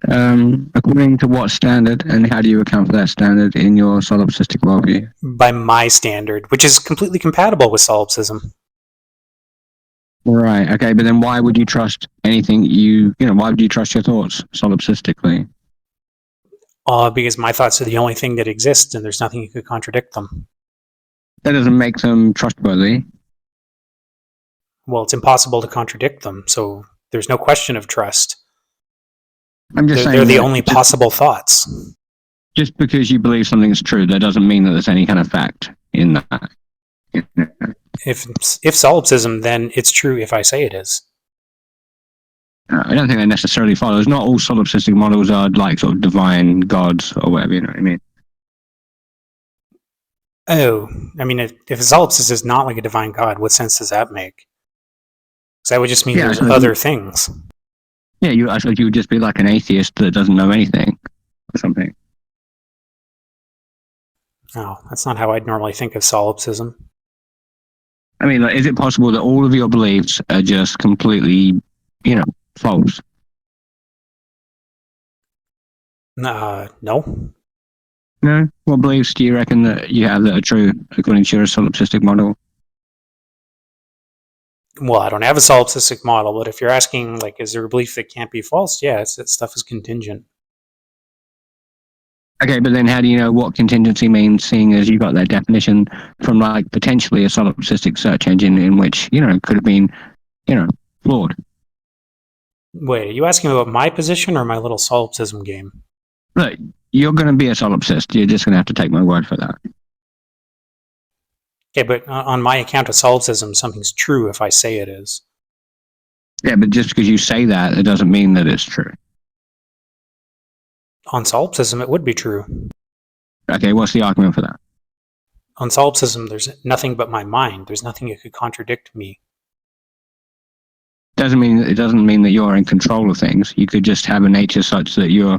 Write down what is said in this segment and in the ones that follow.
According to what standard, and how do you account for that standard in your solipsistic worldview? By my standard, which is completely compatible with solipsism. Right. Okay. But then why would you trust anything why would you trust your thoughts solipsistically? Because my thoughts are the only thing that exists, and there's nothing that could contradict them. That doesn't make them trustworthy. Well, it's impossible to contradict them, so there's no question of trust. I'm just saying they're the only possible thoughts. Just because you believe something is true, that doesn't mean that there's any kind of fact in that. If solipsism, then it's true if I say it is. I don't think that necessarily follows. Not all solipsistic models are like sort of divine gods or whatever, you know what I mean? Oh, I mean, if a solipsist is not like a divine god, what sense does that make? Because that would just mean there's other things. Yeah, I suppose you would just be like an atheist that doesn't know anything or something. Oh, that's not how I'd normally think of solipsism. I mean, like, is it possible that all of your beliefs are just completely, false? No. No? What beliefs do you reckon that you have that are true according to your solipsistic model? Well, I don't have a solipsistic model, but if you're asking, like, is there a belief that can't be false? Yeah, that stuff is contingent. Okay, but then how do you know what contingency means, seeing as you got that definition from, like, potentially a solipsistic search engine in which, could have been, flawed? Wait, are you asking about my position or my little solipsism game? Look, you're going to be a solipsist. You're just going to have to take my word for that. Okay, but on my account of solipsism, something's true if I say it is. Yeah, but just because you say that, it doesn't mean that it's true. On solipsism, it would be true. Okay, what's the argument for that? On solipsism, there's nothing but my mind. There's nothing that could contradict me. It doesn't mean that you're in control of things. You could just have a nature such that you're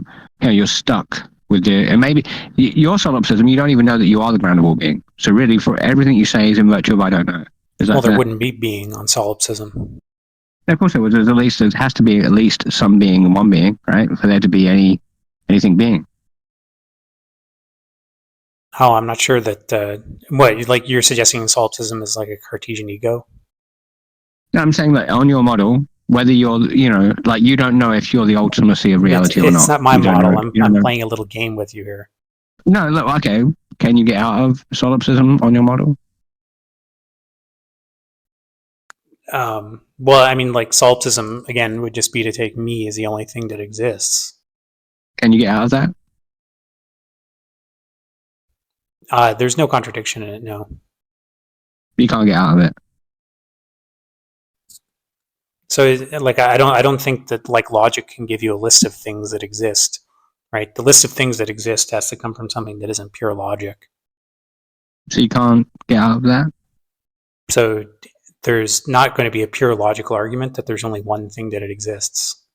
stuck with and maybe your solipsism, you don't even know that you are the ground of all being. So really, for everything you say is in virtue of I don't know. Well, there wouldn't be being on solipsism. Yeah, of course there would. There has to be at least some being and one being, right? For there to be anything being. Oh, I'm not sure that. What, like you're suggesting solipsism is like a Cartesian ego? No, I'm saying that on your model, whether you're, like you don't know if you're the ultimacy of reality or not. It's not my model. I'm playing a little game with you here. No, look, okay. Can you get out of solipsism on your model? Well, I mean, like solipsism, again, would just be to take me as the only thing that exists. Can you get out of that? There's no contradiction in it, no. You can't get out of it. So, like, I don't think that like logic can give you a list of things that exist, right? The list of things that exist has to come from something that isn't pure logic. So you can't get out of that? So there's not going to be a pure logical argument that there's only one thing that it exists.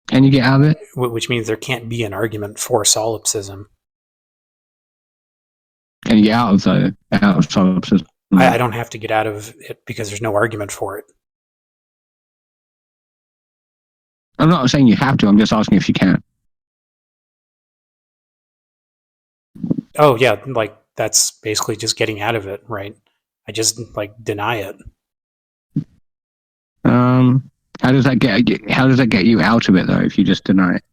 Can you get out of it? Which means there can't be an argument for solipsism. Can you get out of solipsism? I don't have to get out of it because there's no argument for it. I'm not saying you have to. I'm just asking if you can. Oh, yeah. Like, that's basically just getting out of it, right? I just, like, deny it. How does that get you out of it, though, if you just deny it?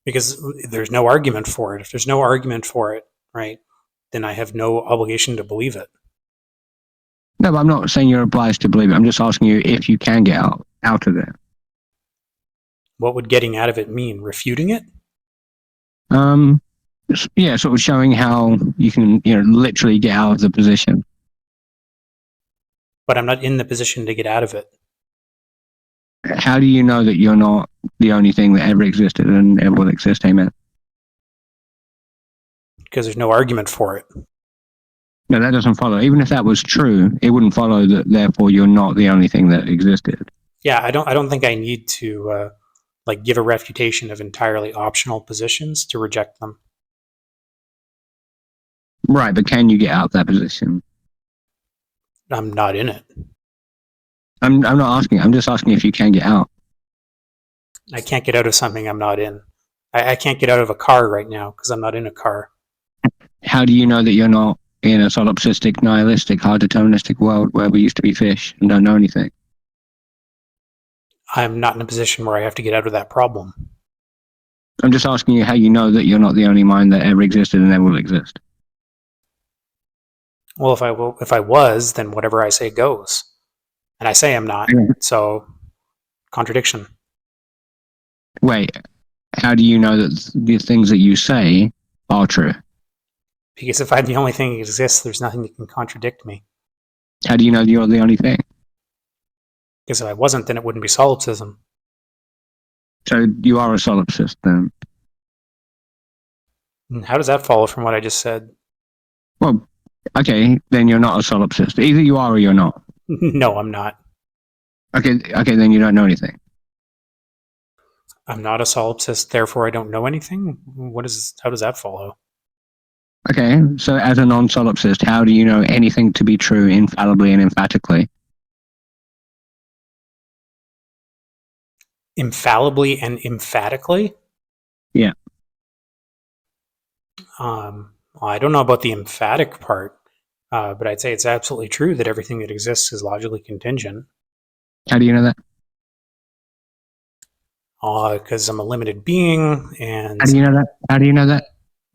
Because there's no argument for it. If there's no argument for it, right, then I have no obligation to believe it. No, but I'm not saying you're obliged to believe it. I'm just asking you if you can get out of it. What would getting out of it mean? Refuting it? Yeah, sort of showing how you can, literally get out of the position. But I'm not in the position to get out of it. How do you know that you're not the only thing that ever existed and ever will exist? Amen. Because there's no argument for it. No, that doesn't follow. Even if that was true, it wouldn't follow that therefore you're not the only thing that existed. Yeah, I don't think I need to give a refutation of entirely optional positions to reject them. Right, but can you get out of that position? I'm not in it. I'm not asking. I'm just asking if you can get out. I can't get out of something I'm not in. I can't get out of a car right now because I'm not in a car. How do you know that you're not in a solipsistic, nihilistic, hard deterministic world where we used to be fish and don't know anything? I'm not in a position where I have to get out of that problem. I'm just asking you how you know that you're not the only mind that ever existed and ever will exist. Well, if I was, then whatever I say goes, and I say I'm not. Yeah. So, contradiction. Wait, how do you know that the things that you say are true? Because if I'm the only thing that exists, there's nothing that can contradict me. How do you know you're the only thing? Because if I wasn't, then it wouldn't be solipsism. So you are a solipsist then? And how does that follow from what I just said? Well, okay, then you're not a solipsist. Either you are or you're not. No, I'm not. Okay, then you don't know anything. I'm not a solipsist, therefore I don't know anything? How does that follow? Okay, so as a non-solipsist, how do you know anything to be true infallibly and emphatically? Infallibly and emphatically? Yeah. Well, I don't know about the emphatic part, but I'd say it's absolutely true that everything that exists is logically contingent. How do you know that? Because I'm a limited being, and How do you know that? How do you know that?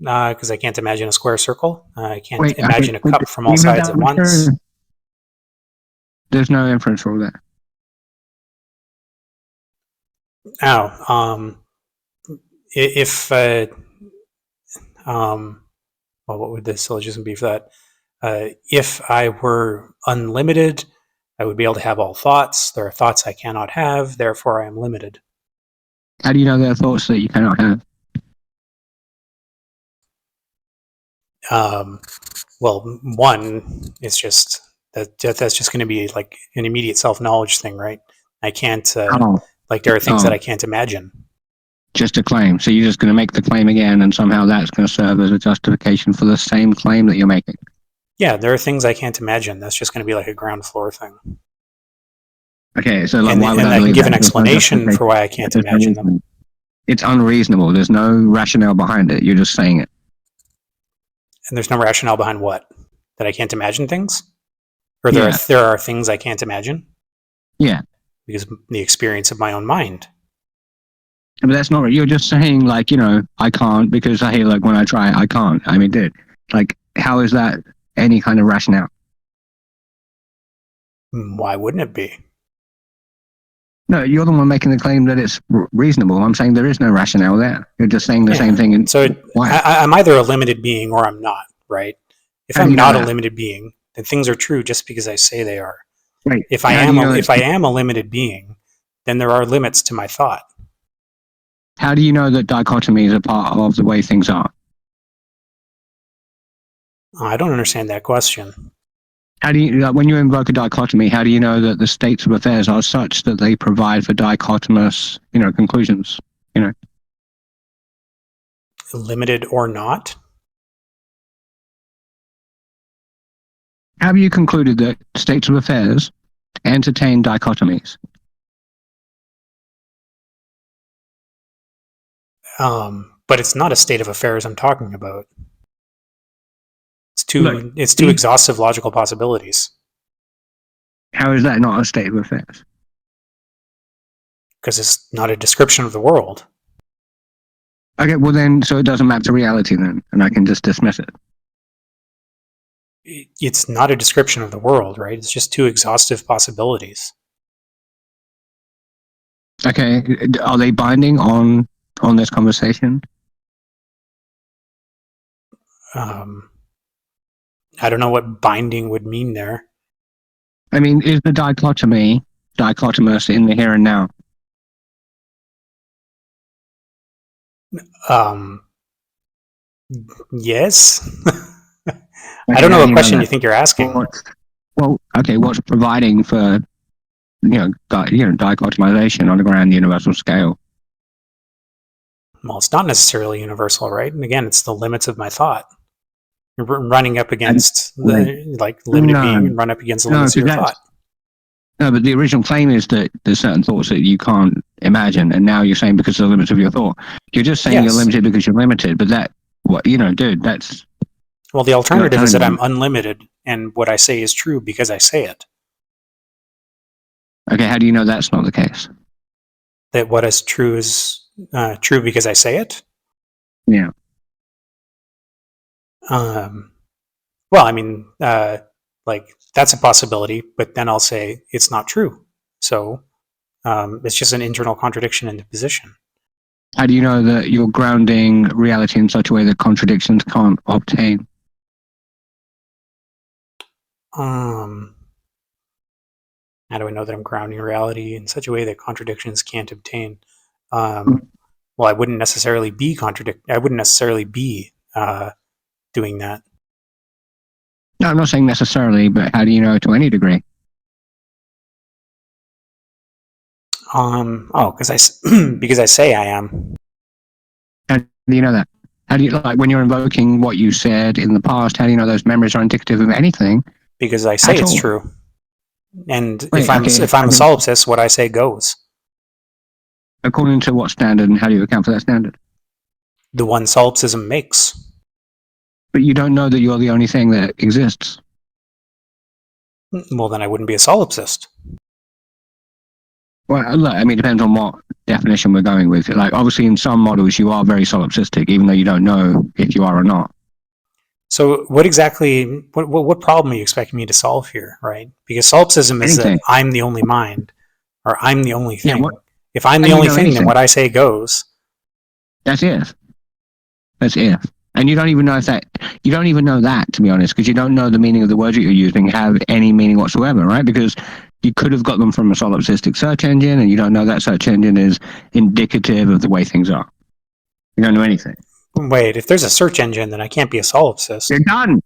because I can't imagine a square circle. I can't imagine a cup from all even if sides that at was once. true, there's no inference rule there. Well, what would the syllogism be for that? If I were unlimited, I would be able to have all thoughts. There are thoughts I cannot have, therefore I am limited. How do you know there are thoughts that you cannot have? Well, one, it's just that's just going to be like an immediate self-knowledge thing, right? I can't, like there are things that I can't imagine. Just a claim. So you're just going to make the claim again and somehow that's going to serve as a justification for the same claim that you're making. Yeah, there are things I can't imagine. That's just going to be like a ground floor thing. Okay, so like, And, why would and I I can believe give that? an explanation for why I can't imagine them. It's unreasonable. There's no rationale behind it. You're just saying it. And there's no rationale behind what? That I can't imagine things? Or there are things I can't imagine? Yeah. Because of the experience of my own mind. But that's not right. You're just saying, like, I can't because, hey, like, when I try, I can't. I mean, dude, like, how is that any kind of rationale? Why wouldn't it be? No, you're the one making the claim that it's reasonable. I'm saying there is no rationale there. You're just saying the same thing. So I'm either a limited being or I'm not, right? If I'm not a limited being, then things are true just because I say they are. Right. If I am a limited being, then there are limits to my thought. How do you know that dichotomy is a part of the way things are? I don't understand that question. How do you, when you invoke a dichotomy, how do you know that the states of affairs are such that they provide for dichotomous, conclusions? Limited or not? Have you concluded that states of affairs entertain dichotomies? But it's not a state of affairs I'm talking about. It's two exhaustive logical possibilities. How is that not a state of affairs? Because it's not a description of the world. Okay, well then, so it doesn't map to reality then, and I can just dismiss it. It's not a description of the world, right? It's just two exhaustive possibilities. Okay, are they binding on this conversation? I don't know what binding would mean there. I mean, is the dichotomy dichotomous in the here and now? Yes. Okay, I don't know what question you think you're asking. Well, okay, what's providing for dichotomization on a grand universal scale? Well, it's not necessarily universal, right? And again, it's the limits of my thought. You're running up against limited being and run up against the limits of your thought. No, but the original claim is that there's certain thoughts that you can't imagine. And now you're saying because of the limits of your thought. You're just saying you're limited because you're limited. But that, what, dude, that's... Well, the alternative is that I'm unlimited, and what I say is true because I say it. Okay, how do you know that's not the case? That what is true because I say it? Yeah. Well, I mean, like, that's a possibility, but then I'll say it's not true. So it's just an internal contradiction in the position. How do you know that you're grounding reality in such a way that contradictions can't obtain? How do I know that I'm grounding reality in such a way that contradictions can't obtain? Well, I wouldn't necessarily be doing that. No, I'm not saying necessarily, but how do you know to any degree? Because I say I am. How do you know that? How do you, like, when you're invoking what you said in the past, how do you know those memories are indicative of anything? Because I say it's true. And Wait, if I'm a solipsist, what I say goes. According to what standard, and how do you account for that standard? The one solipsism makes. But you don't know that you're the only thing that exists. Well, then I wouldn't be a solipsist. Well, look, I mean, it depends on what definition we're going with. Like, obviously, in some models, you are very solipsistic, even though you don't know if you are or not. So what problem are you expecting me to solve here, right? Because solipsism is that I'm the only mind, or I'm the only thing. Yeah, if I'm the only thing, then what I say goes. That's if. That's if. And you don't even know that, to be honest, because you don't know the meaning of the words that you're using have any meaning whatsoever, right? Because you could have got them from a solipsistic search engine, and you don't know that search engine is indicative of the way things are. You don't know anything. Wait, if there's a search engine, then I can't be a solipsist. You're done.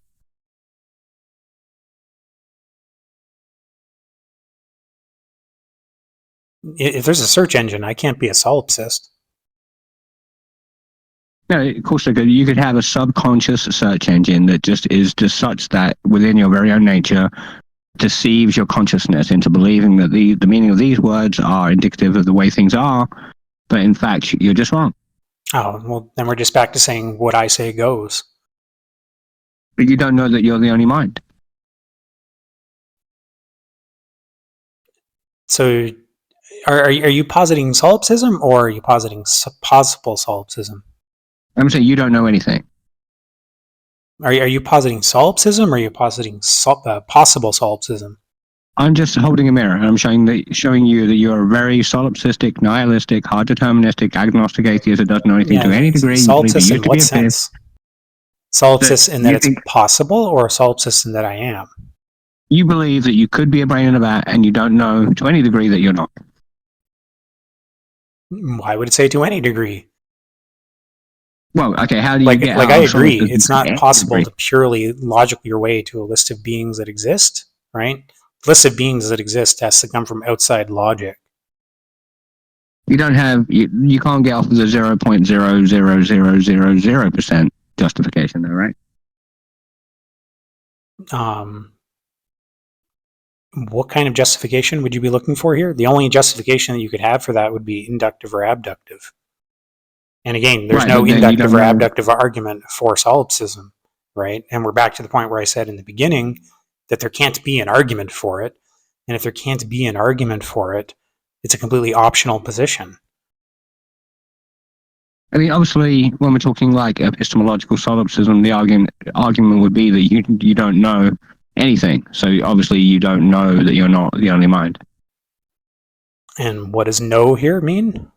If there's a search engine, I can't be a solipsist. No, of course you could have a subconscious search engine that just is just such that within your very own nature deceives your consciousness into believing that the meaning of these words are indicative of the way things are, but in fact you're just wrong. Oh, well, then we're just back to saying what I say goes. But you don't know that you're the only mind. So are you positing solipsism, or are you positing possible solipsism? I'm saying you don't know anything. Are you positing solipsism, or are you positing possible solipsism? I'm just holding a mirror, and I'm showing you that you're a very solipsistic, nihilistic, hard deterministic, agnostic atheist that doesn't know anything to any degree. Solipsist in what sense? Solipsist in that it's possible, or solipsist in that I am? You believe that you could be a brain in a vat, and you don't know to any degree that you're not. Why would it say to any degree? Well, okay, how do you get... I agree, it's not possible to purely logic your way to a list of beings that exist, right? The list of beings that exist has to come from outside logic. You don't have... You can't get off of the 0.00000% justification, though, right? What kind of justification would you be looking for here? The only justification that you could have for that would be inductive or abductive. And again, there's no inductive or abductive argument for solipsism, right? And we're back to the point where I said in the beginning that there can't be an argument for it. And if there can't be an argument for it, it's a completely optional position. I mean, obviously, when we're talking like epistemological solipsism, the argument would be that you don't know anything. So obviously, you don't know that you're not the only mind. And what does know here mean?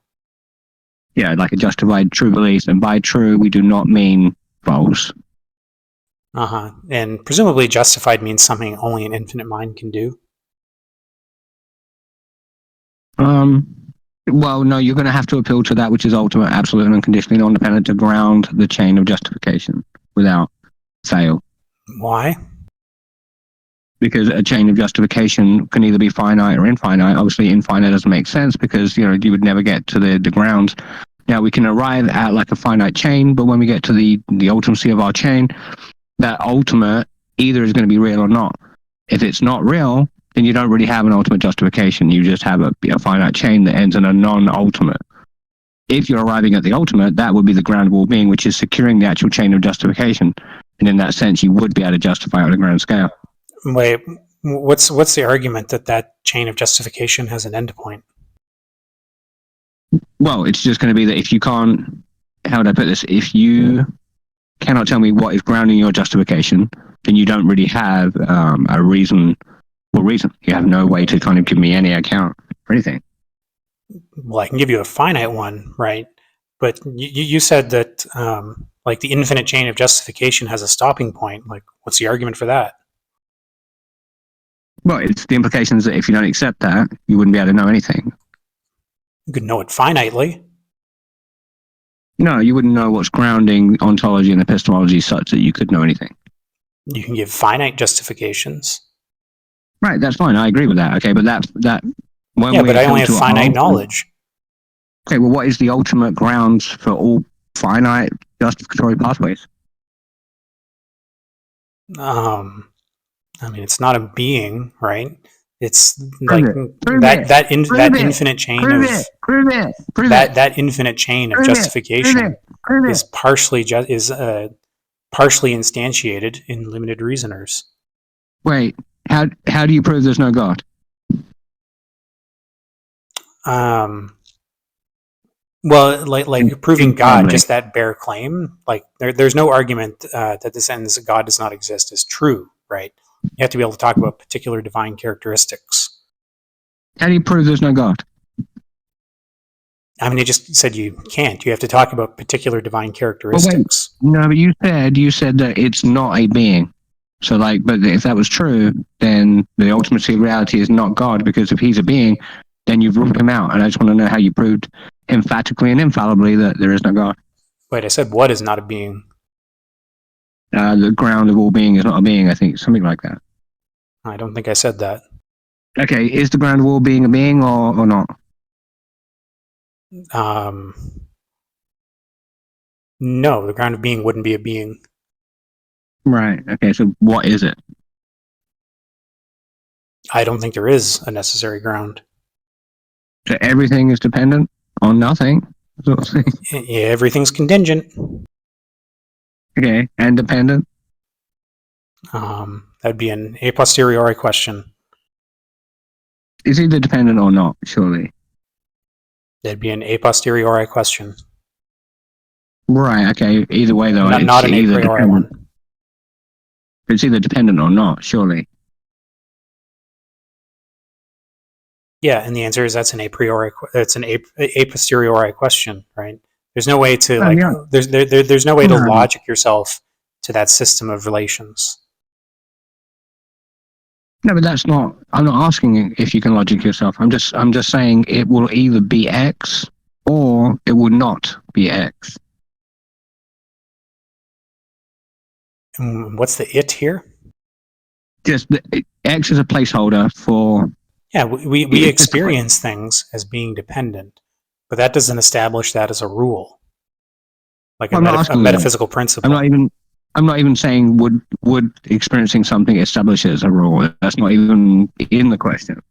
Yeah, like a justified true belief. And by true, we do not mean false. And presumably justified means something only an infinite mind can do. Well, no, you're going to have to appeal to that which is ultimate, absolute, and unconditionally non-dependent to ground the chain of justification without fail. Why? Because a chain of justification can either be finite or infinite. Obviously, infinite doesn't make sense because, you would never get to the grounds. Now, we can arrive at like a finite chain, but when we get to the ultimacy of our chain, that ultimate either is going to be real or not. If it's not real, then you don't really have an ultimate justification. You just have a finite chain that ends in a non-ultimate. If you're arriving at the ultimate, that would be the ground of all being, which is securing the actual chain of justification. And in that sense, you would be able to justify it on a grand scale. Wait, what's the argument that chain of justification has an endpoint? Well, it's just going to be that if you can't, how would I put this? If you cannot tell me what is grounding your justification, then you don't really have a reason. Well, reason. You have no way to kind of give me any account or anything. Well, I can give you a finite one, right? But you said that like the infinite chain of justification has a stopping point. Like, what's the argument for that? Well, it's the implications that if you don't accept that, you wouldn't be able to know anything. You could know it finitely. No, you wouldn't know what's grounding ontology and epistemology such that you could know anything. You can give finite justifications. Right, that's fine. I agree with that. Okay, but that when yeah, we but I only have come to finite knowledge. Okay, well, what is the ultimate grounds for all finite justificatory pathways? I mean, it's not a being, right? It's Prove like it. that infinite chain that infinite chain of justification is partially instantiated in limited reasoners. Wait, how do you prove there's no God? Well, like proving God, just that bare claim, like there's no argument that this ends God does not exist is true, right? You have to be able to talk about particular divine characteristics. How do you prove there's no God? I mean, you just said you can't. You have to talk about particular divine characteristics. No, but you said that it's not a being. So, like, but if that was true, then the ultimacy of reality is not God, because if he's a being, then you've ruled him out. And I just want to know how you proved emphatically and infallibly that there is no God. Wait, I said what is not a being? The ground of all being is not a being, I think, something like that. I don't think I said that. Okay, is the ground of all being a being or not? No, the ground of being wouldn't be a being. Right, okay, so what is it? I don't think there is a necessary ground. So everything is dependent on nothing? Sort of thing. Yeah, everything's contingent. Okay, and dependent? That'd be an a posteriori question. Is either dependent or not, surely? That'd be an a posteriori question. Right, okay, either way though, it's not an a priori dependent. one. It's either dependent or not, surely. Yeah, and the answer is that's an a priori. It's an a posteriori question, right? There's no way to there's no way to logic yourself to that system of relations. No, but that's not. I'm not asking if you can logic yourself. I'm just saying it will either be X or it will not be X. And what's the it here? Just X is a placeholder for. Yeah, we experience things as being dependent, but that doesn't establish that as a rule, like a metaphysical principle. I'm not even saying would experiencing something establish it as a rule. That's not even in the question.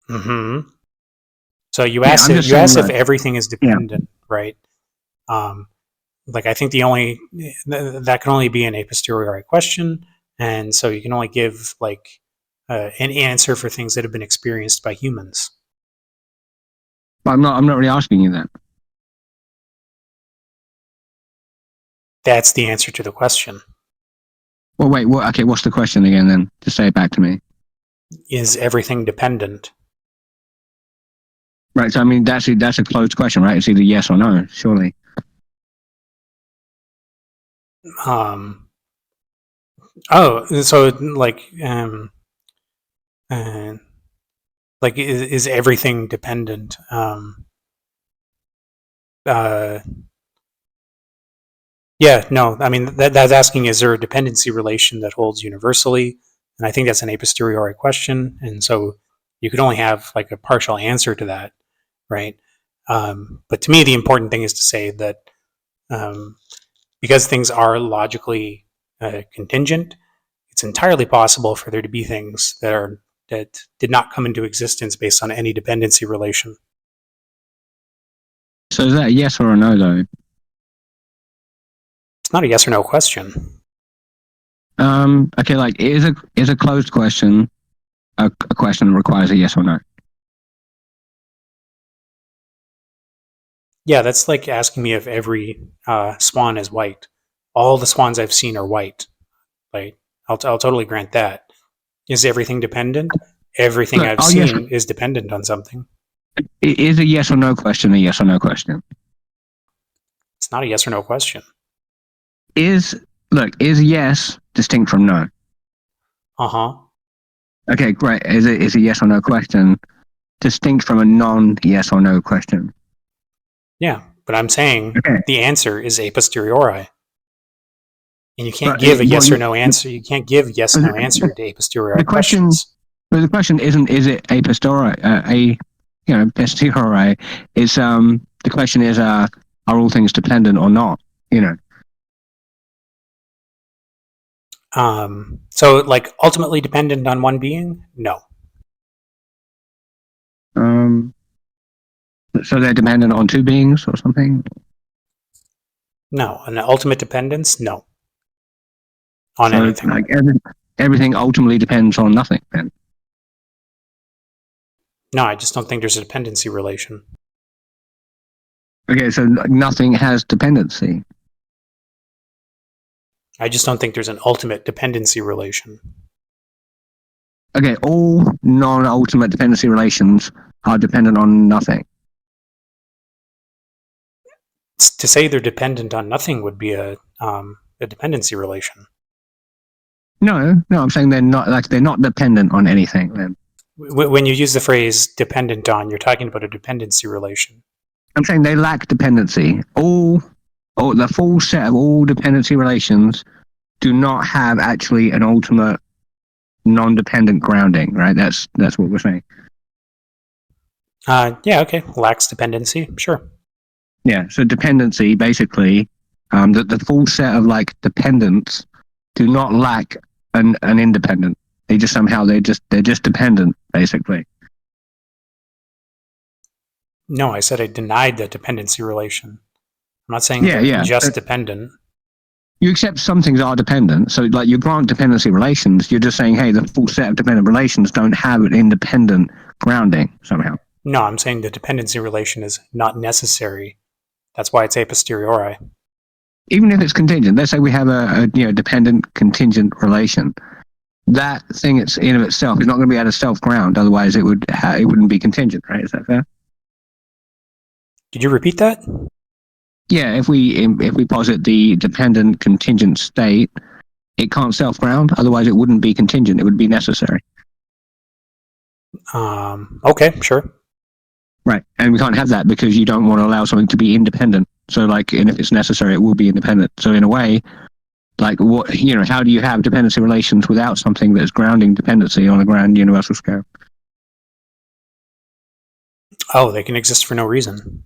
Mm-hmm. So you asked if everything is dependent, right? Like I think that can only be an a posteriori question, and so you can only give like an answer for things that have been experienced by humans. But I'm not really asking you that. That's the answer to the question. Well, wait. Okay, what's the question again? Then just say it back to me. Is everything dependent? Right. So I mean, that's a closed question, right? It's either yes or no, surely. Oh, so like is everything dependent? Yeah, no. I mean, that's asking, is there a dependency relation that holds universally? And I think that's an a posteriori question. And so you could only have like a partial answer to that, right? But to me, the important thing is to say that because things are logically contingent, it's entirely possible for there to be things that did not come into existence based on any dependency relation. So is that a yes or a no, though? It's not a yes or no question. Okay, like is a closed question a question that requires a yes or no? Yeah, that's like asking me if every swan is white. All the swans I've seen are white. Like, I'll totally grant that. Is everything dependent? Everything Look, I've seen is dependent on something. Is a yes or no question a yes or no question? It's not a yes or no question. Is yes distinct from no? Uh-huh. Okay, great. Is a yes or no question distinct from a non-yes or no question? Yeah, but I'm saying the answer is a posteriori. And you can't give a yes or no answer. You can't give yes or no answer to a posteriori questions. But the question isn't, is it a posteriori? Posteriori is the question is, are all things dependent or not? So like ultimately dependent on one being? No. So they're dependent on two beings or something? No. An ultimate dependence? No. On anything. Like everything ultimately depends on nothing then? No, I just don't think there's a dependency relation. Okay, so nothing has dependency. I just don't think there's an ultimate dependency relation. Okay, all non-ultimate dependency relations are dependent on nothing. To say they're dependent on nothing would be a dependency relation. No, I'm saying they're not dependent on anything then. When you use the phrase dependent on, you're talking about a dependency relation. I'm saying they lack dependency. The full set of all dependency relations do not have actually an ultimate non-dependent grounding, right? That's what we're saying. Yeah, okay. Lacks dependency, sure. Yeah, so dependency basically, the full set of like dependents do not lack an independent. They just somehow they're just dependent basically. No, I said I denied the dependency relation. I'm not saying they're just dependent. You accept some things are dependent, so like you grant dependency relations, you're just saying, hey, the full set of dependent relations don't have an independent grounding somehow. No, I'm saying the dependency relation is not necessary. That's why it's a posteriori. Even if it's contingent, let's say we have a dependent contingent relation. That thing it's in of itself is not going to be able to self-ground, otherwise it wouldn't be contingent, right? Is that fair? Did you repeat that? Yeah, if we posit the dependent contingent state, it can't self-ground, otherwise it wouldn't be contingent, it would be necessary. Okay, sure. Right, and we can't have that because you don't want to allow something to be independent. So and if it's necessary, it will be independent. So in a way, like how do you have dependency relations without something that's grounding dependency on a grand universal scale? Oh, they can exist for no reason.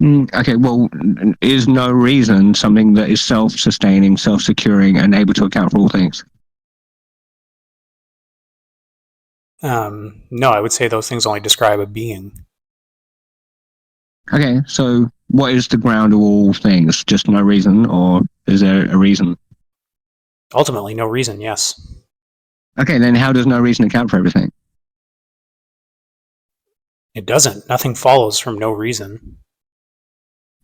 Okay, well, is no reason something that is self-sustaining, self-securing, and able to account for all things? No, I would say those things only describe a being. Okay, so what is the ground of all things? Just no reason, or is there a reason? Ultimately, no reason, yes. Okay, then how does no reason account for everything? It doesn't. Nothing follows from no reason.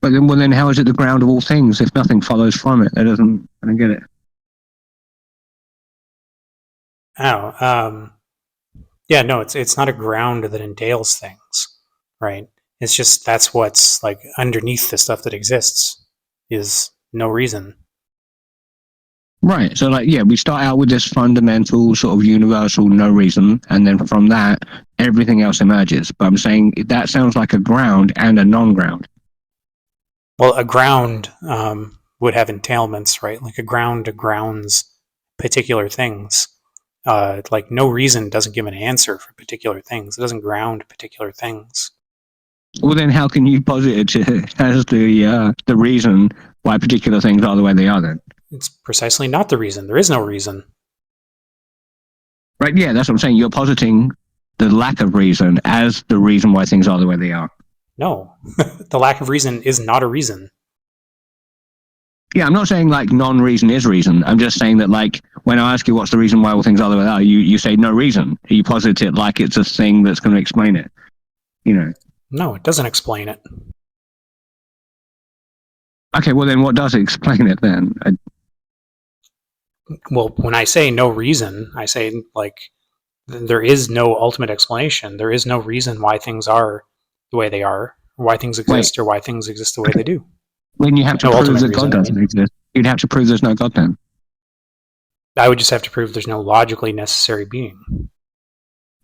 But then how is it the ground of all things if nothing follows from it? I don't get it. Oh, yeah, no, it's not a ground that entails things, right? It's just that's what's like underneath the stuff that exists is no reason. Right. So we start out with this fundamental sort of universal no reason, and then from that everything else emerges. But I'm saying that sounds like a ground and a non-ground. Well, a ground would have entailments, right? Like a ground grounds particular things. Like no reason doesn't give an answer for particular things. It doesn't ground particular things. Well, then how can you posit it as the reason why particular things are the way they are then? It's precisely not the reason. There is no reason. Right, yeah, that's what I'm saying. You're positing the lack of reason as the reason why things are the way they are. No, the lack of reason is not a reason. Yeah, I'm not saying like non-reason is reason. I'm just saying that like when I ask you what's the reason why all things are the way they are, you say no reason. You posit it like it's a thing that's going to explain it. You know. No, it doesn't explain it. Okay, well then what does explain it then? Well, when I say no reason, I say like there is no ultimate explanation. There is no reason why things are the way they are, or why things exist, or why things exist the way they do. When you have to No prove ultimate that reason, God doesn't exist, you'd have to prove there's no God then. I would just have to prove there's no logically necessary being.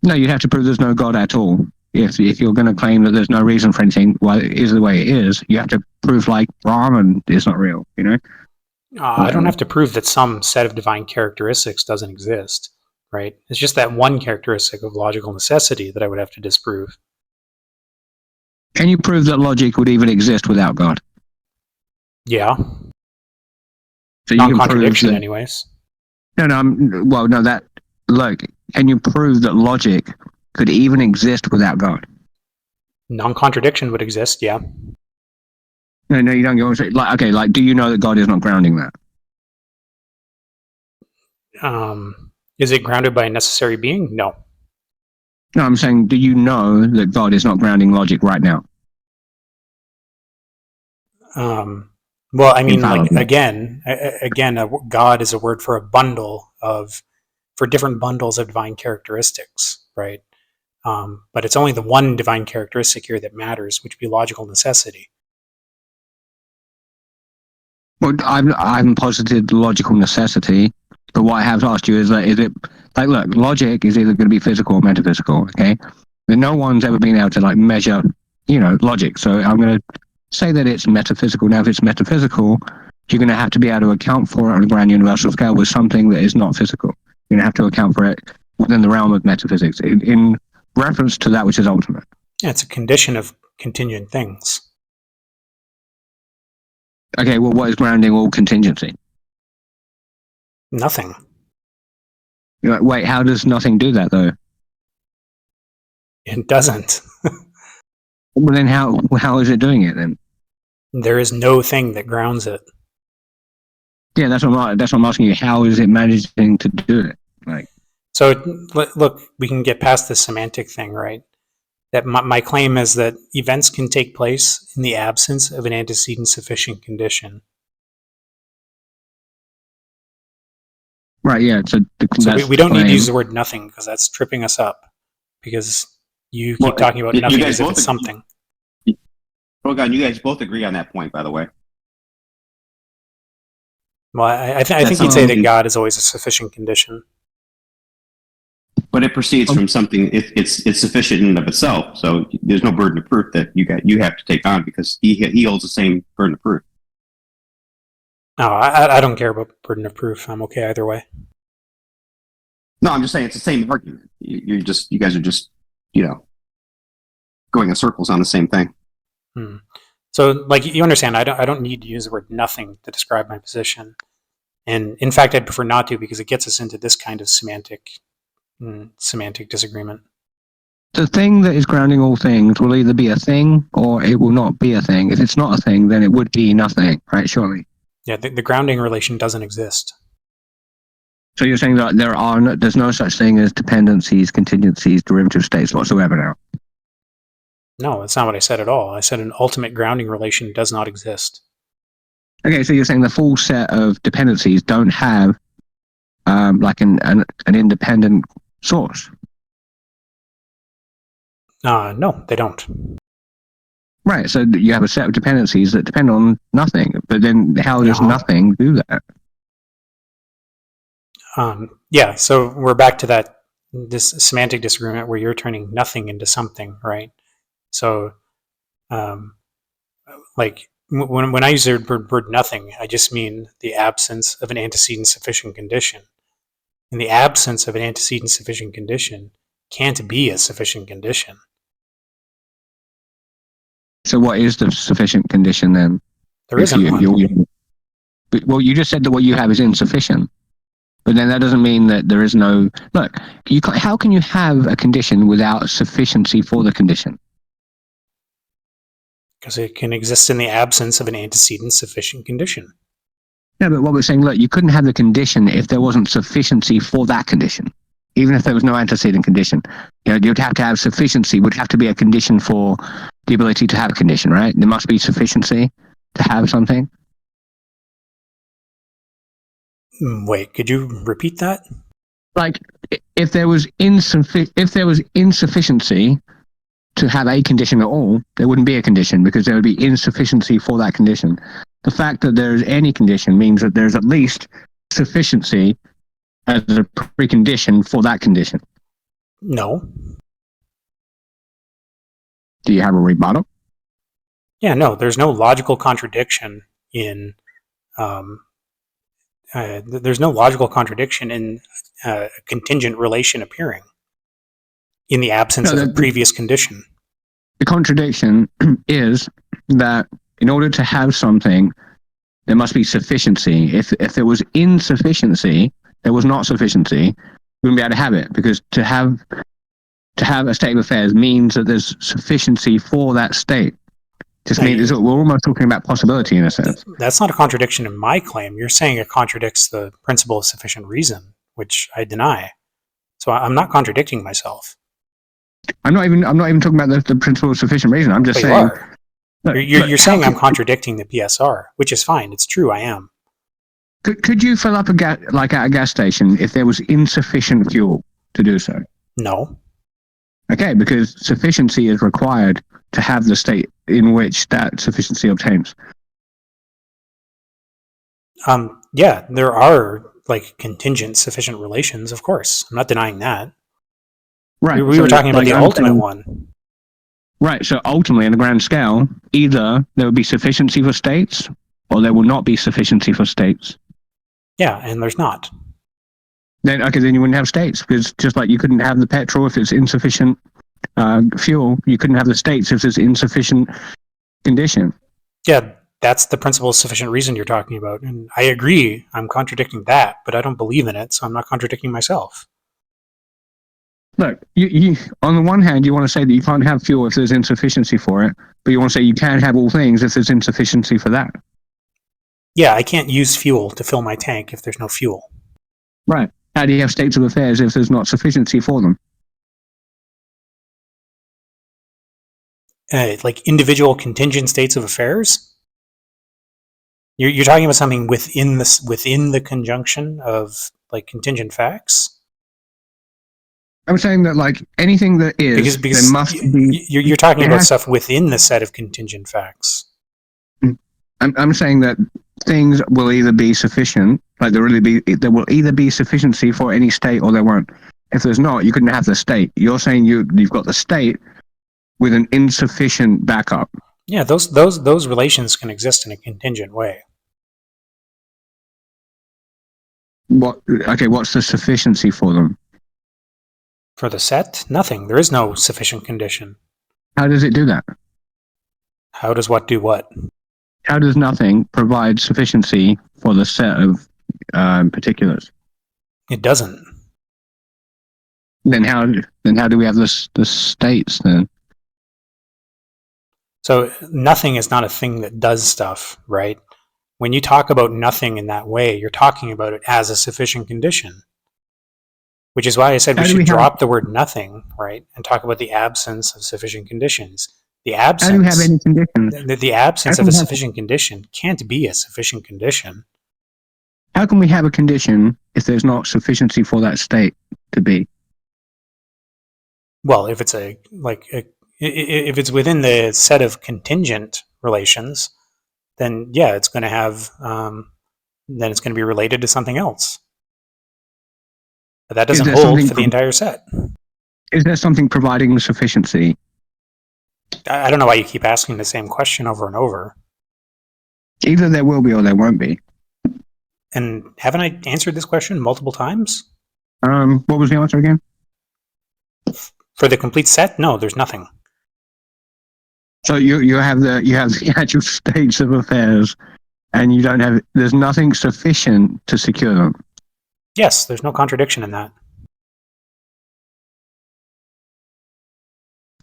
No, you'd have to prove there's no God at all. If you're going to claim that there's no reason for anything, why it is the way it is, you have to prove like Brahman is not real, you know? I don't have to prove that some set of divine characteristics doesn't exist, right? It's just that one characteristic of logical necessity that I would have to disprove. Can you prove that logic would even exist without God? Yeah. So Non-contradiction, anyways. Look, can you prove that logic could even exist without God? Non-contradiction would exist, yeah. No, you don't go and say, do you know that God is not grounding that? Is it grounded by a necessary being? No. No, I'm saying, do you know that God is not grounding logic right now? Well, I mean, like again, God is a word for a bundle for different bundles of divine characteristics, right? But it's only the one divine characteristic here that matters, which would be logical necessity. Well, I've posited logical necessity, but what I have asked you is look, logic is either going to be physical or metaphysical, okay? But no one's ever been able to like measure, logic. So I'm going to say that it's metaphysical. Now, if it's metaphysical, you're going to have to be able to account for it on a grand universal scale with something that is not physical. You're going to have to account for it within the realm of metaphysics in reference to that which is ultimate. Yeah, it's a condition of contingent things. Okay, well, what is grounding all contingency? Nothing. You're like, wait, how does nothing do that, though? It doesn't. Well, then how is it doing it, then? There is no thing that grounds it. Yeah, that's what I'm asking you. How is it managing to do it? Like, so look, we can get past the semantic thing, right? That my claim is that events can take place in the absence of an antecedent sufficient condition. Right, yeah. So we don't need to use the word nothing because that's tripping us up. Because you keep talking about nothing as if it's something. Rogan, you guys both agree on that point, by the way. Well, I think you'd say that God is always a sufficient condition. But it proceeds from something. It's sufficient in and of itself. So there's no burden of proof that you have to take on because he holds the same burden of proof. No, I don't care about burden of proof. I'm okay either way. No, I'm just saying it's the same argument. You guys are just going in circles on the same thing. So, like, you understand, I don't need to use the word nothing to describe my position. And in fact, I'd prefer not to because it gets us into this kind of semantic disagreement. The thing that is grounding all things will either be a thing or it will not be a thing. If it's not a thing, then it would be nothing, right? Surely. Yeah, the grounding relation doesn't exist. So you're saying that there's no such thing as dependencies, contingencies, derivative states whatsoever now? No, that's not what I said at all. I said an ultimate grounding relation does not exist. Okay, so you're saying the full set of dependencies don't have like an independent source? No, they don't. Right, so you have a set of dependencies that depend on nothing, but then how does nothing do that? Yeah, so we're back to this semantic disagreement where you're turning nothing into something, right? So, like when I use the word nothing, I just mean the absence of an antecedent sufficient condition. And the absence of an antecedent sufficient condition can't be a sufficient condition. So what is the sufficient condition then? There isn't one. Well, you just said that what you have is insufficient. But then that doesn't mean that there is no... Look, how can you have a condition without sufficiency for the condition? Because it can exist in the absence of an antecedent sufficient condition. No, but what we're saying, look, you couldn't have the condition if there wasn't sufficiency for that condition. Even if there was no antecedent condition. You'd have to have sufficiency, would have to be a condition for the ability to have a condition, right? There must be sufficiency to have something. Wait, could you repeat that? Like, if there was insufficiency to have a condition at all, there wouldn't be a condition because there would be insufficiency for that condition. The fact that there's any condition means that there's at least sufficiency as a precondition for that condition. No. Do you have a rebuttal? Yeah, no, there's no logical contradiction in there's no logical contradiction in a contingent relation appearing in the absence of a previous condition. The contradiction is that in order to have something, there must be sufficiency. If there was insufficiency, there was not sufficiency, we wouldn't be able to have it, because to have a state of affairs means that there's sufficiency for that state. Just means we're almost talking about possibility in a sense. That's not a contradiction in my claim. You're saying it contradicts the principle of sufficient reason, which I deny. So I'm not contradicting myself. I'm not even talking about the principle of sufficient reason. I'm just saying. You're saying I'm contradicting the PSR, which is fine. It's true. I am. Could you fill up at a gas station if there was insufficient fuel to do so? No. Okay, because sufficiency is required to have the state in which that sufficiency obtains. Yeah, there are contingent sufficient relations, of course. I'm not denying that. Right. We were talking about the ultimate one. Right. So ultimately, on the grand scale, either there would be sufficiency for states, or there will not be sufficiency for states. Yeah, and there's not. Then you wouldn't have states, because just like you couldn't have the petrol if it's insufficient fuel, you couldn't have the states if there's insufficient condition. Yeah, that's the principle of sufficient reason you're talking about, and I agree. I'm contradicting that, but I don't believe in it, so I'm not contradicting myself. Look, you on the one hand, you want to say that you can't have fuel if there's insufficiency for it, but you want to say you can have all things if there's insufficiency for that. Yeah, I can't use fuel to fill my tank if there's no fuel. Right. How do you have states of affairs if there's not sufficiency for them? Individual contingent states of affairs? You're talking about something within the conjunction of contingent facts? I'm saying that anything that is, because there must be... You're talking about stuff within the set of contingent facts. I'm saying that things will either be sufficient, there will either be sufficiency for any state or there won't. If there's not, you couldn't have the state. You're saying you've got the state with an insufficient backup. Yeah, those relations can exist in a contingent way. What's the sufficiency for them? For the set? Nothing. There is no sufficient condition. How does it do that? How does what do what? How does nothing provide sufficiency for the set of particulars? It doesn't. Then how do we have the states then? So nothing is not a thing that does stuff, right? When you talk about nothing in that way, you're talking about it as a sufficient condition. Which is why I said we should drop the word nothing, right? And talk about the absence of sufficient conditions. The absence, how do we have any conditions? The absence of a sufficient condition can't be a sufficient condition. How can we have a condition if there's not sufficiency for that state to be? Well, if it's if it's within the set of contingent relations, then yeah, it's going to have then it's going to be related to something else. But that doesn't hold for the entire set. Is there something providing sufficiency? I don't know why you keep asking the same question over and over. Either there will be or there won't be. And haven't I answered this question multiple times? What was the answer again? For the complete set, no, there's nothing. So you have the actual states of affairs and you don't have, there's nothing sufficient to secure them. Yes, there's no contradiction in that.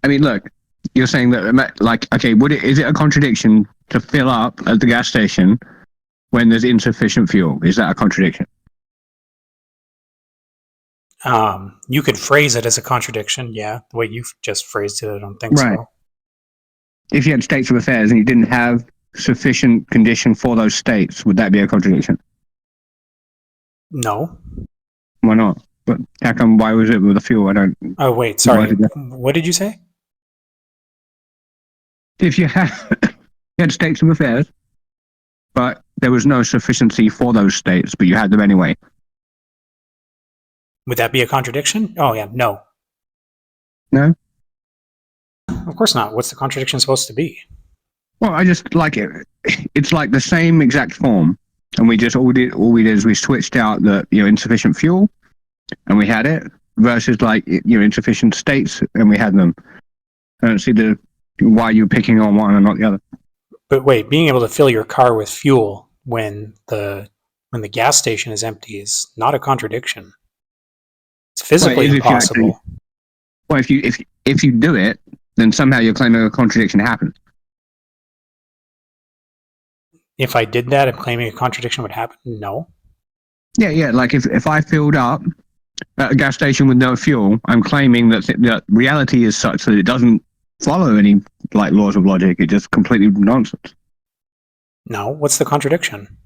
I mean, look, you're saying that, like, okay, is it a contradiction to fill up at the gas station when there's insufficient fuel? Is that a contradiction? You could phrase it as a contradiction, yeah. The way you've just phrased it, I don't think Right. so. If you had states of affairs and you didn't have sufficient condition for those states, would that be a contradiction? No. Why not? But how come, why was it with the fuel? I don't... Oh, wait, sorry. What did you say? If you had states of affairs, but there was no sufficiency for those states, but you had them anyway. Would that be a contradiction? Oh, yeah, no. No? Of course not. What's the contradiction supposed to be? Well, I just like it. It's like the same exact form, and we just all we did is we switched out the insufficient fuel, and we had it, versus like insufficient states, and we had them. I don't see why you're picking on one and not the other. But wait, being able to fill your car with fuel when the gas station is empty is not a contradiction. It's physically impossible. If you do it, then somehow you're claiming a contradiction happened. If I did that, I'm claiming a contradiction would happen? No. Yeah. Like if I filled up at a gas station with no fuel, I'm claiming that reality is such that it doesn't follow any like laws of logic. It's just completely nonsense. No. What's the contradiction?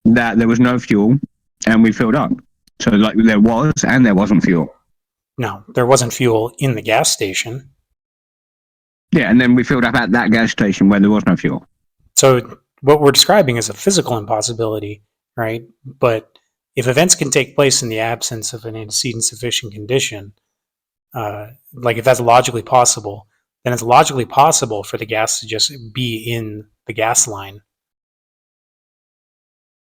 That there was no fuel and we filled up. So like there was and there wasn't fuel. No, there wasn't fuel in the gas station. Yeah, and then we filled up at that gas station where there was no fuel. So what we're describing is a physical impossibility, right? But if events can take place in the absence of an antecedent sufficient condition, like if that's logically possible, then it's logically possible for the gas to just be in the gas line.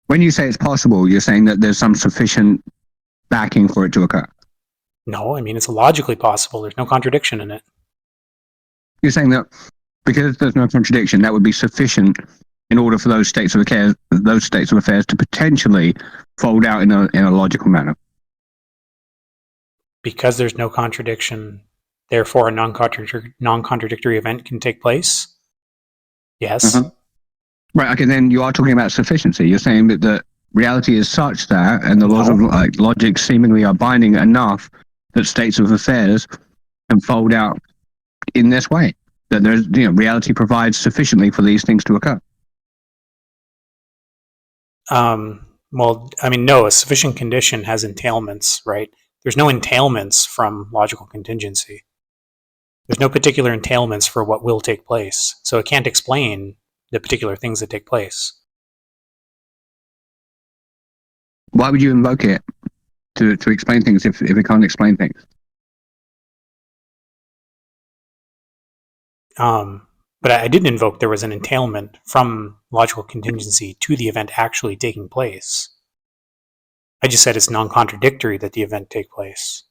When you say it's possible, you're saying that there's some sufficient backing for it to occur. No, I mean, it's logically possible. There's no contradiction in it. You're saying that because there's no contradiction, that would be sufficient in order for those states of affairs to potentially fold out in a logical manner. Because there's no contradiction, therefore a non-contradictory event can take place? Yes. Uh-huh. Right, okay, then you are talking about sufficiency. You're saying that the reality is such that, and the laws of logic seemingly are binding enough that states of affairs can fold out in this way. That there's, reality provides sufficiently for these things to occur. Well, I mean, no, a sufficient condition has entailments, right? There's no entailments from logical contingency. There's no particular entailments for what will take place. So it can't explain the particular things that take place. Why would you invoke it to explain things if it can't explain things? But I didn't invoke there was an entailment from logical contingency to the event actually taking place. I just said it's non-contradictory that the event take place.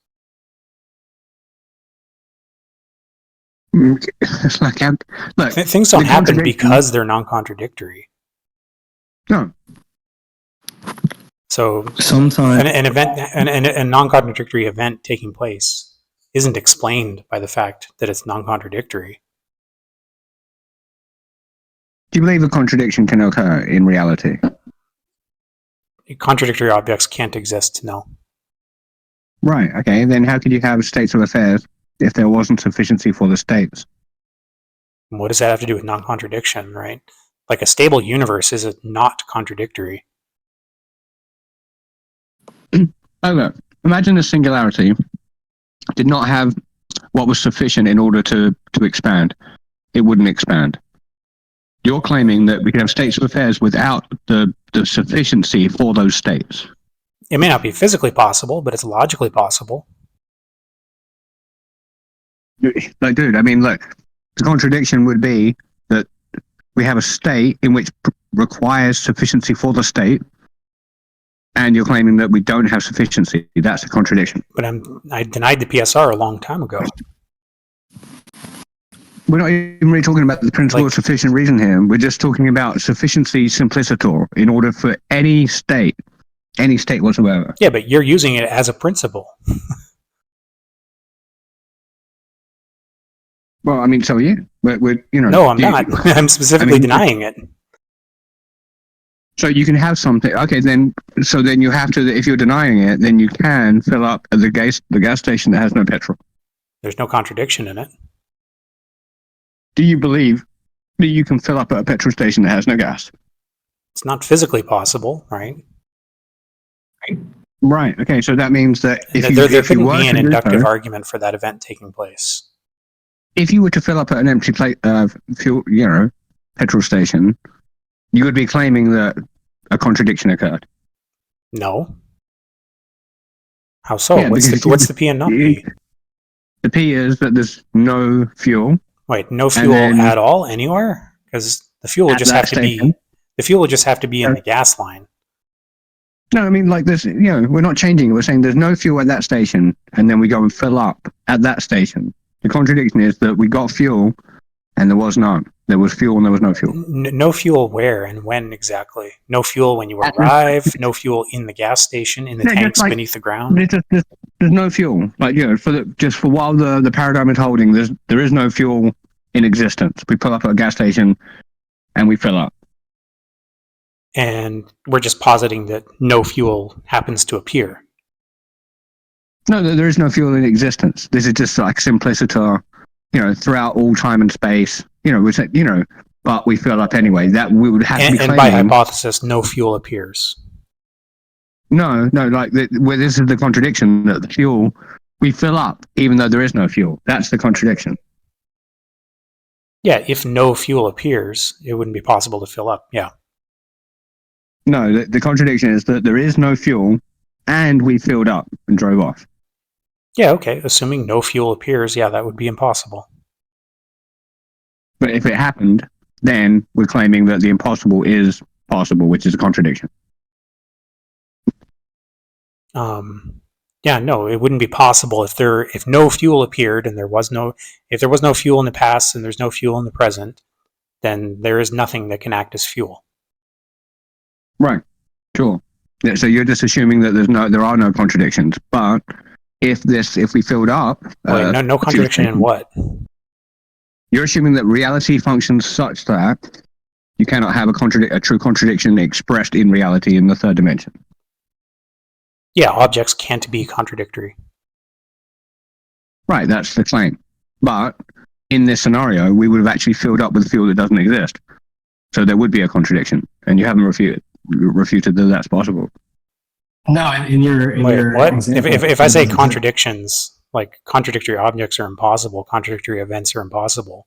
It's like, look, things don't happen because they're non-contradictory. No. So sometimes a non-contradictory event taking place isn't explained by the fact that it's non-contradictory. Do you believe a contradiction can occur in reality? Contradictory objects can't exist, no. Right, okay. Then how could you have states of affairs if there wasn't sufficiency for the states? What does that have to do with non-contradiction, right? Like a stable universe is not contradictory. Look, imagine a singularity did not have what was sufficient in order to expand. It wouldn't expand. You're claiming that we can have states of affairs without the sufficiency for those states. It may not be physically possible, but it's logically possible. Like, dude, I mean, look, the contradiction would be that we have a state in which requires sufficiency for the state, and you're claiming that we don't have sufficiency. That's a contradiction. But I denied the PSR a long time ago. We're not even really talking about the principle of sufficient reason here. We're just talking about sufficiency simplicitor in order for any state whatsoever. Yeah, but you're using it as a principle. Well, I mean, so are you. We're No, I'm not. I'm specifically denying it. So you can have something. Okay, then you have to. If you're denying it, then you can fill up at the gas station that has no petrol. There's no contradiction in it. Do you believe that you can fill up at a petrol station that has no gas? It's not physically possible, right? Right. Okay. So that means that there couldn't be an inductive argument for that event taking place. If you were to fill up at an empty fuel, petrol station, you would be claiming that a contradiction occurred. No. How so? Yeah, what's the P and not P? The P is that there's no fuel. Wait, no fuel at all anywhere? Because the fuel would just have to be. The fuel would just have to be in the gas line. No, I mean, like this. We're not changing it. We're saying there's no fuel at that station, and then we go and fill up at that station. The contradiction is that we got fuel, and there was none. There was fuel, and there was no fuel. No fuel where and when exactly? No fuel when you arrive. No fuel in the gas station, in the tanks beneath the ground. There's no fuel. For while the paradigm is holding, there is no fuel in existence. We pull up at a gas station, and we fill up. And we're just positing that no fuel happens to appear. No, there is no fuel in existence. This is just like simpliciter, throughout all time and space. But we fill up anyway. That we would have to be claiming. And by hypothesis, no fuel appears. No, where this is the contradiction, that the fuel, we fill up even though there is no fuel. That's the contradiction. Yeah, if no fuel appears, it wouldn't be possible to fill up. Yeah. No, the contradiction is that there is no fuel and we filled up and drove off. Yeah, okay. Assuming no fuel appears, yeah, that would be impossible. But if it happened, then we're claiming that the impossible is possible, which is a contradiction. Yeah, no, it wouldn't be possible if no fuel appeared and if there was no fuel in the past and there's no fuel in the present, then there is nothing that can act as fuel. Right. Sure. Yeah, so you're just assuming that there are no contradictions, but if we filled up, wait, no contradiction in what? You're assuming that reality functions such that you cannot have a true contradiction expressed in reality in the third dimension. Yeah, objects can't be contradictory. Right, that's the claim. But in this scenario, we would have actually filled up with fuel that doesn't exist. So there would be a contradiction, and you haven't refuted that that's possible. No, in your what? Example, if I say contradictions, like contradictory objects are impossible, contradictory events are impossible,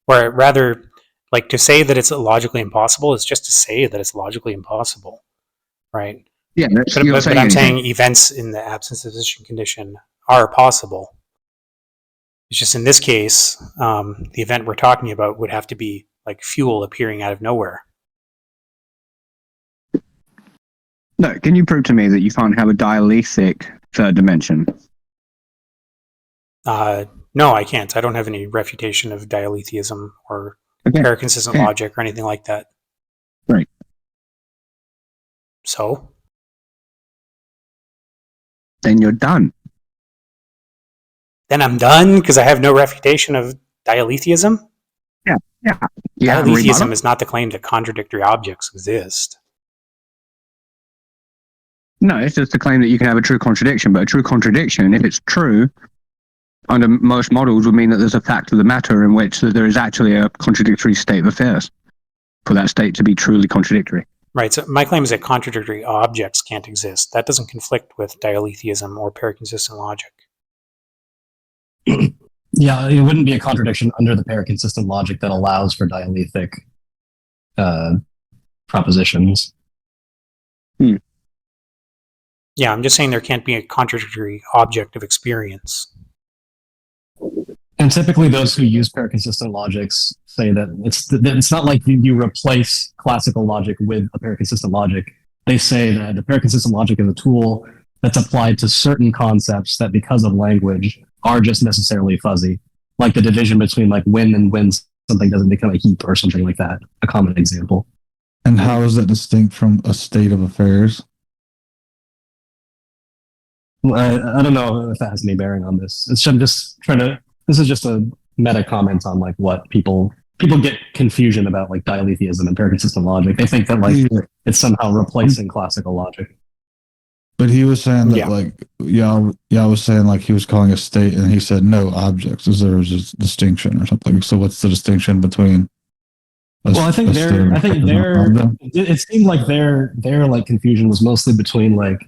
or rather, like to say that it's logically impossible is just to say that it's logically impossible, right? Yeah, but I'm saying events in the absence of sufficient condition are possible. It's just in this case, the event we're talking about would have to be like fuel appearing out of nowhere. No, can you prove to me that you can't have a dialethic third dimension? No, I can't. I don't have any refutation of dialetheism or paraconsistent logic or anything like that. Right. So? Then you're done. Then I'm done because I have no refutation of dialetheism? Yeah. Dialetheism is not the claim that contradictory objects exist. No, it's just the claim that you can have a true contradiction, but a true contradiction, if it's true, under most models would mean that there's a fact of the matter in which there is actually a contradictory state of affairs for that state to be truly contradictory. Right, so my claim is that contradictory objects can't exist. That doesn't conflict with dialetheism or paraconsistent logic. Yeah, it wouldn't be a contradiction under the paraconsistent logic that allows for dialethic propositions. Yeah, I'm just saying there can't be a contradictory object of experience. And typically those who use paraconsistent logics say that it's not like you replace classical logic with a paraconsistent logic. They say that the paraconsistent logic is a tool that's applied to certain concepts that because of language are just necessarily fuzzy. like the division between like when and when something doesn't become a heap or something like that. A common example. And how is that distinct from a state of affairs? I don't know if that has any bearing on this. I'm just trying to. This is just a meta comment on like what people get confusion about, like dialetheism and paraconsistent logic. They think that like it's somehow replacing classical logic. But he was saying that I was saying like he was calling a state, and he said no objects. Is there a distinction or something? So what's the distinction between? Well, I think it seemed like their like confusion was mostly between like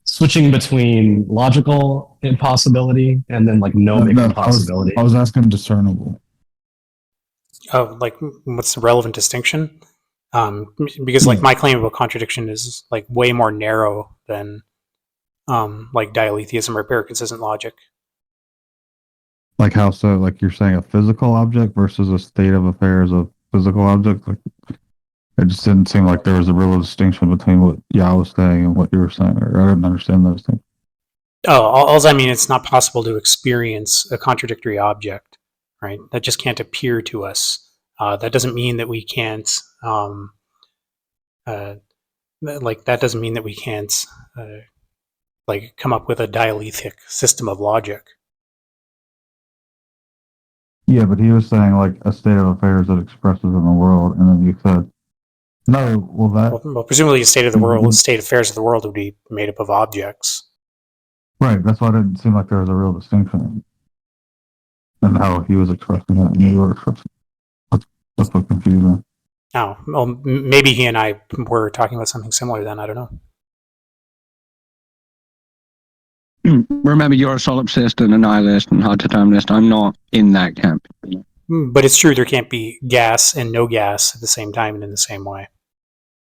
switching between logical impossibility and then like gnomic impossibility. I was asking discernible. Oh, like what's the relevant distinction? Because like my claim about contradiction is like way more narrow than like dialetheism or paraconsistent logic. Like how so? Like you're saying a physical object versus a state of affairs of physical object? Like, it just didn't seem like there was a real distinction between what Yao was saying and what you were saying, or I didn't understand those things. Oh, all I mean, it's not possible to experience a contradictory object, right? That just can't appear to us. That doesn't mean that we can't, like that doesn't mean that we can't, like come up with a dialethic system of logic. Yeah, but he was saying like a state of affairs that expresses in the world, and then you said no. Well, presumably, a state of the world, the state affairs of the world would be made up of objects. Right. That's why it didn't seem like there was a real distinction, and how he was expressing it, and you were expressing. That's what confusing. Oh, well, maybe he and I were talking about something similar then. I don't know. Remember, you're a solipsist and a nihilist and hard determinist. I'm not in that camp. But it's true, there can't be gas and no gas at the same time and in the same way.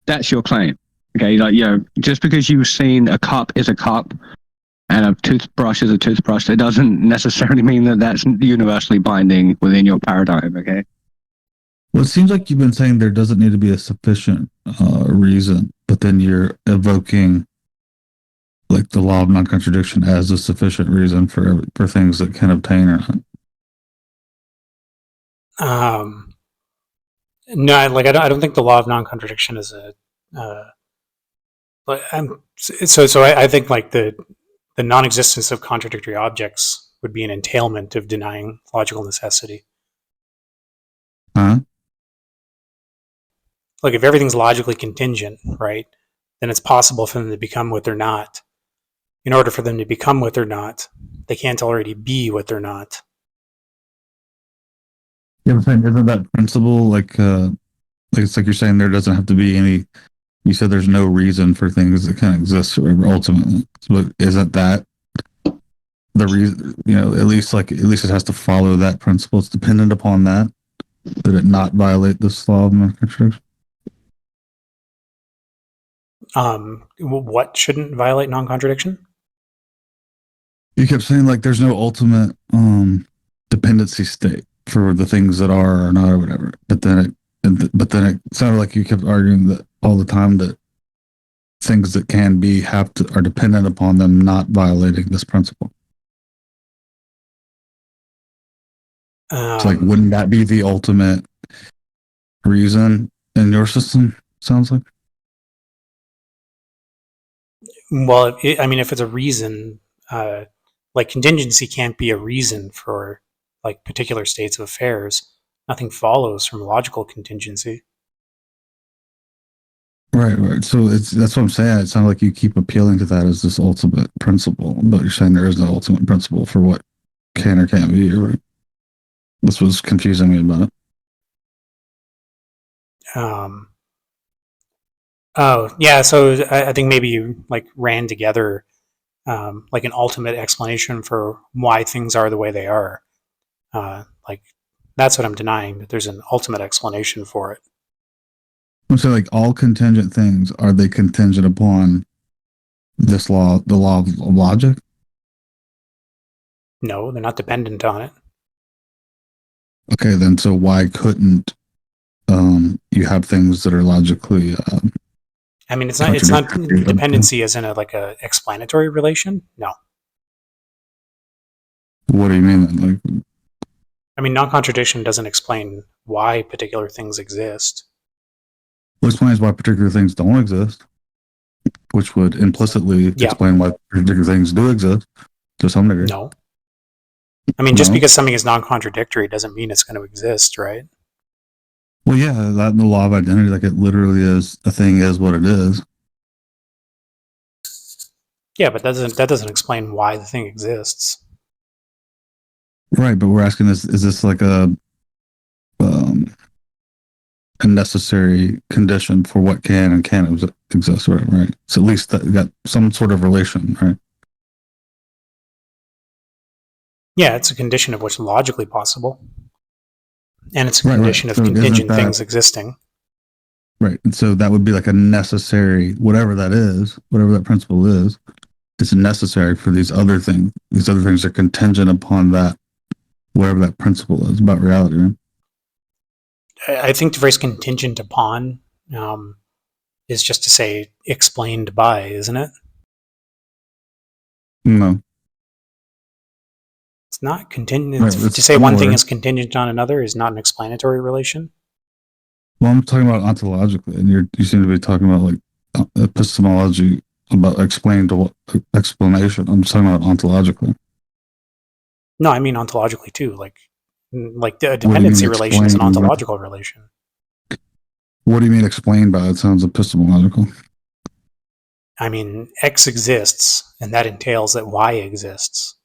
That's your claim. Okay, like, just because you've seen a cup is a cup and a toothbrush is a toothbrush, it doesn't necessarily mean that that's universally binding within your paradigm, okay? Well, it seems like you've been saying there doesn't need to be a sufficient reason, but then you're evoking like the law of non-contradiction as a sufficient reason for things that can obtain or not. No, like I don't think the law of non-contradiction is a. I think like the non-existence of contradictory objects would be an entailment of denying logical necessity. Huh? Like if everything's logically contingent, right, then it's possible for them to become what they're not. In order for them to become what they're not, they can't already be what they're not. Yeah, I'm saying, isn't that principle like it's like you're saying there doesn't have to be any. You said there's no reason for things that can exist ultimately, but isn't that the reason? At least it has to follow that principle. It's dependent upon that it not violate this law of non-contradiction. What shouldn't violate non-contradiction? You kept saying like there's no ultimate dependency state for the things that are or not or whatever. But then it sounded like you kept arguing that all the time that things that can be are dependent upon them not violating this principle. It's like, wouldn't that be the ultimate reason in your system? Sounds like. Well, if it's a reason, like contingency can't be a reason for like particular states of affairs. Nothing follows from logical contingency. Right. So that's what I'm saying. It sounds like you keep appealing to that as this ultimate principle, but you're saying there is no ultimate principle for what can or can't be. Right? This was confusing me about it. Oh yeah. So I think maybe you like ran together like an ultimate explanation for why things are the way they are. Like that's what I'm denying, that there's an ultimate explanation for it. I'm saying like all contingent things, are they contingent upon this law, the law of logic? No, they're not dependent on it. Okay, then so why couldn't you have things that are logically it's not dependency as in a explanatory relation. No. What do you mean then? Like, I mean, non-contradiction doesn't explain why particular things exist. Which explains why particular things don't exist, which would implicitly Yeah. explain why particular things do exist to some degree. No. I mean, just No. because something is non-contradictory doesn't mean it's going to exist, right? Well, yeah, that in the law of identity, like it literally is, a thing is what it is. Yeah, but that doesn't explain why the thing exists. Right, but we're asking is this like a necessary condition for what can and can't exist, right? So at least that got some sort of relation, right? Yeah, it's a condition of what's logically possible. And it's a Right, condition right. of So isn't contingent that- things existing. Right. And so that would be like a necessary, whatever that is, whatever that principle is, it's necessary for these other things. These other things are contingent upon that, whatever that principle is about reality, right? I think the phrase contingent upon is just to say explained by, isn't it? No. It's not contingent. Right, To it's say one thing similar. is contingent on another is not an explanatory relation. Well, I'm talking about ontologically, and you seem to be talking about like epistemology, about explain to what explanation. I'm talking about ontologically. No, I mean ontologically too. Like the What do you dependency mean relation is an explain? ontological relation. What do you mean explain by? It sounds epistemological. I mean, X exists, and that entails that Y exists.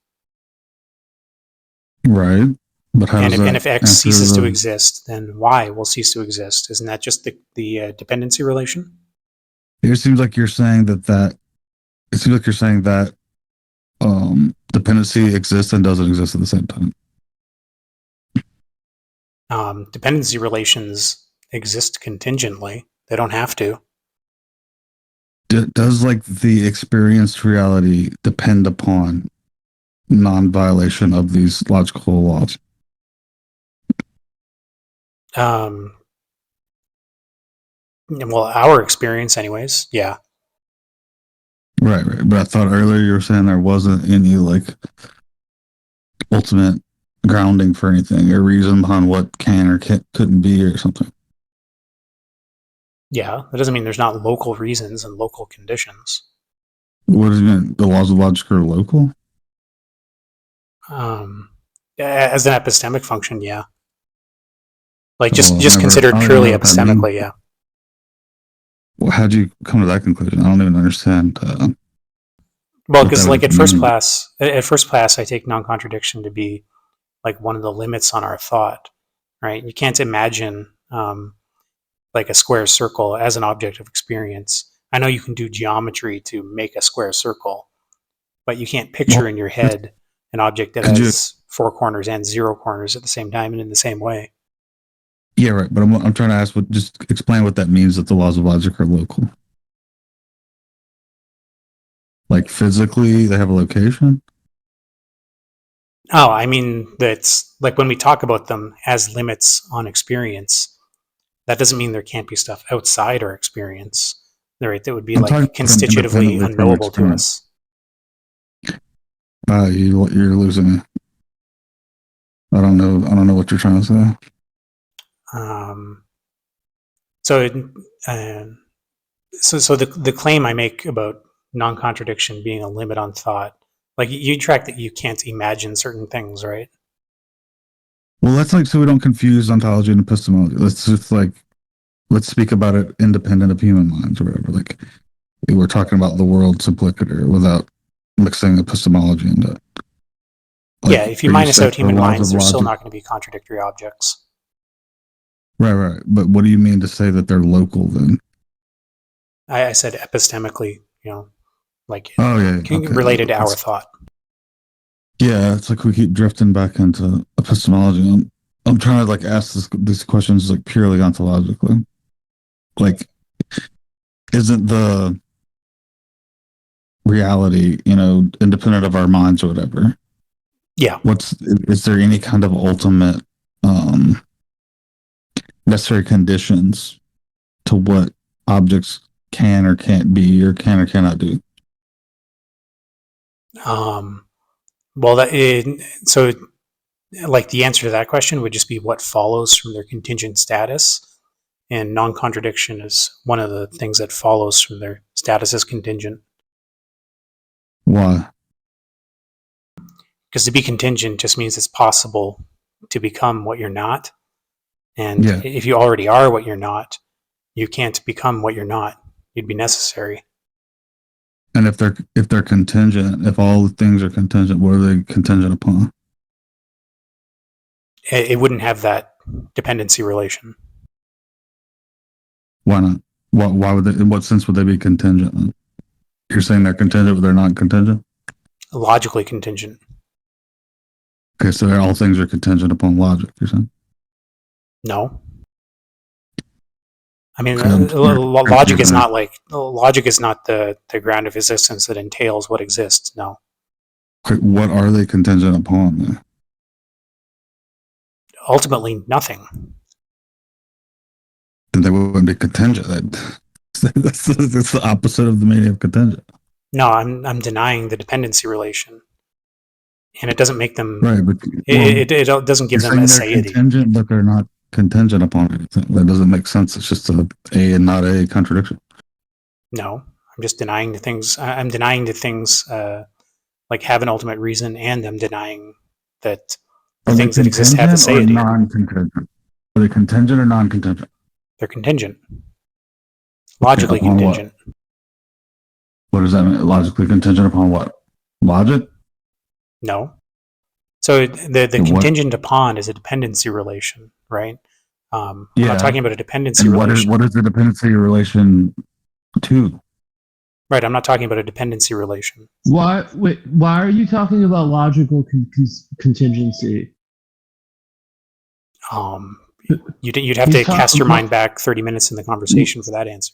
Right. But how And does if, that and if X answer ceases to the- exist, then Y will cease to exist. Isn't that just the dependency relation? It seems like you're saying that it seems like you're saying that dependency exists and doesn't exist at the same time. Dependency relations exist contingently. They don't have to. Does like the experienced reality depend upon non-violation of these logical laws? Well, our experience, anyways. Yeah. Right, right. But I thought earlier you were saying there wasn't any like ultimate grounding for anything or reason behind what can or couldn't be or something. Yeah. That doesn't mean there's not local reasons and local conditions. What does it mean? The laws of logic are local? As an epistemic function, yeah. Like Well, just I considered don't purely know what that means. epistemically, yeah. Well, how'd you come to that conclusion? I don't even understand. Well, what because that like would at first mean. class, I take non-contradiction to be like one of the limits on our thought, right? You can't imagine like a square circle as an object of experience. I know you can do geometry to make a square circle, but you can't picture Well, in your head an object that could you- has 4 corners and 0 corners at the same time and in the same way. Yeah, right. But I'm trying to ask, just explain what that means that the laws of logic are local. Like physically, they have a location? Oh, I mean, that's like when we talk about them as limits on experience, that doesn't mean there can't be stuff outside our experience, right? That would be I'm talking like about constitutively independently from unknowable to experience. us. You're losing me. I don't know what you're trying to say. So the claim I make about non-contradiction being a limit on thought, like you track that you can't imagine certain things, right? Well, that's like so we don't confuse ontology and epistemology. Let's speak about it independent of human minds or whatever. Like we're talking about the world simpliciter without mixing epistemology into it. Like, Yeah, if you are minus saying out human the laws minds, of they're still logic- not going to be contradictory objects. Right, right. But what do you mean to say that they're local then? I said epistemically, like Oh yeah, okay. related to our thought. Yeah, it's like we keep drifting back into epistemology. I'm trying to like ask these questions like purely ontologically. Like, isn't the reality, independent of our minds or whatever? Yeah. Is there any kind of ultimate necessary conditions to what objects can or can't be or can or cannot do? Well, so Like the answer to that question would just be what follows from their contingent status. And non-contradiction is one of the things that follows from their status as contingent. Why? Because to be contingent just means it's possible to become what you're not. And Yeah. if you already are what you're not, you can't become what you're not. You'd be necessary. And if they're contingent, if all things are contingent, what are they contingent upon? It wouldn't have that dependency relation. Why not? Why would they? In what sense would they be contingent? Then? You're saying they're contingent, but they're not contingent. Logically contingent. Okay, so all things are contingent upon logic. You're saying? No. I mean, Okay, logic is not the ground of existence that entails what exists. No. Okay, what are they contingent upon? Then? Ultimately, nothing. Then they wouldn't be contingent. That's the opposite of the meaning of contingent. No, I'm denying the dependency relation, and it doesn't make them. Right, but It doesn't give them they're aseity. contingent, but they're not contingent upon anything. That doesn't make sense. It's just a and not a contradiction. No, I'm just denying the things. I'm denying the things like have an ultimate reason, and I'm denying that the things that exist have aseity. Non-contingent. Are they contingent or non-contingent? They're contingent. Logically upon contingent. What does that mean? Logically contingent upon what? Logic? No. So the what? contingent upon is a dependency relation, right? I'm not talking about a dependency And relation. what is the dependency relation to? Right, I'm not talking about a dependency relation. Why are you talking about logical contingency? You'd have to cast your mind back 30 minutes in the conversation for that answer.